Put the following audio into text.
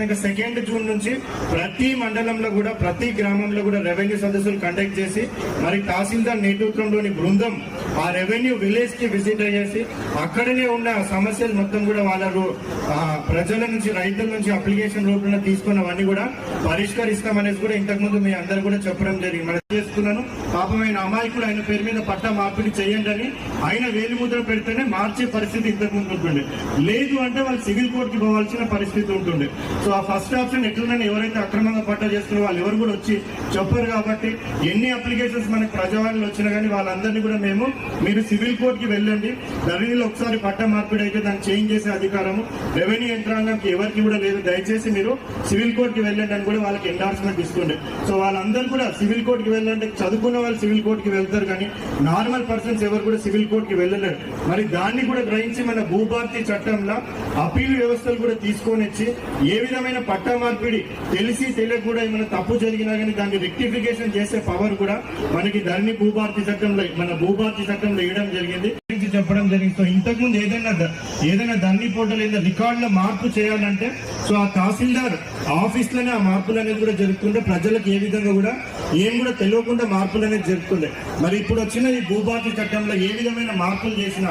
2 June నుంచి ప్రతి మండలంలో కూడా ప్రతి గ్రామంలో కూడా రెవెన్యూ సదస్సులు కండక్ట్ చేసి మరి తహసీల్దార్ నేతృత్వంలోని బృందం ఆ రెవెన్యూ విలేజ్ కి విజిట్ అయ్యేసి అక్కడనే ఉన్న సమస్యలు మొత్తం కూడా వాళ్ళకు ప్రజల నుంచి రైతుల నుంచి అప్లికేషన్ రూపంలో తీసుకున్నవన్నీ కూడా పరిష్కరిస్తామనేసి కూడా ఇంతకుముందు మీ అందరూ కూడా చెప్పడం జరిగింది. మనం చేస్తున్నాను పాపమైన అమాయకుడు ఆయన పేరు మీద పట్టా మార్పిడి చేయండి అని ఆయన వేలిముద్ర పెడితేనే మార్చే పరిస్థితి ఇంతకుముందు ఉంటుండే. లేదు అంటే వాళ్ళు సివిల్ కోర్టుకి పోవాల్సిన పరిస్థితి ఉంటుండే. సో ఆ ఫస్ట్ ఆప్షన్ ఎట్లున్నా ఎవరైతే అక్రమంగా పట్టా చేస్తున్నారో వాళ్ళు ఎవరు కూడా వచ్చి చెప్పారు. కాబట్టి ఎన్ని అప్లికేషన్స్ మనకు ప్రజావాణిలో వచ్చినా కానీ వాళ్ళందరినీ కూడా మీరు సివిల్ కోర్టుకి వెళ్ళండి, ధరణిలో ఒకసారి పట్టా మార్పిడి అయితే దాన్ని చేంజ్ చేసే అధికారము రెవెన్యూ యంత్రాంగంకి ఎవరికి కూడా లేదు, దయచేసి మీరు సివిల్ కోర్టుకి వెళ్ళండి అని కూడా వాళ్ళకి ఎండార్స్మెంట్ ఇస్తుండే. సో వాళ్ళందరూ కూడా సివిల్ కోర్టుకి వెళ్ళండి, చదువుకున్న వాళ్ళు సివిల్ కోర్టుకి వెళ్తారు కానీ నార్మల్ పర్సన్స్ ఎవరు కూడా సివిల్ కోర్టుకి వెళ్ళలేరు. మరి దాన్ని కూడా గ్రహించి మన భూభారతి చట్టంలో అపీల్ వ్యవస్థలు కూడా తీసుకొని వచ్చి ఏ విధమైన పట్టా మార్పిడి తెలిసి తెలియక కూడా ఏమైనా తప్పు జరిగినా కానీ దాన్ని రెక్టిఫికేషన్ చేసే పవర్ కూడా మనకి ధరణి భూభారతి చట్టంలో ఇవ్వడం జరిగింది, చెప్పడం జరిగింది. సో ఇంతకుముందు ఏదైనా ధరణి పోర్టల్ ఏదైనా రికార్డులో మార్పు చేయాలంటే సో ఆ తహసీల్దార్ ఆఫీస్ లోనే ఆ మార్పులు అనేది కూడా జరుగుతుండే. ప్రజలకు ఏ విధంగా కూడా ఏం కూడా తెలియకుండా మార్పులు అనేది జరుగుతుండే. మరి ఇప్పుడు వచ్చిన ఈ భూభారతి చట్టంలో ఏ విధమైన మార్పులు చేసినా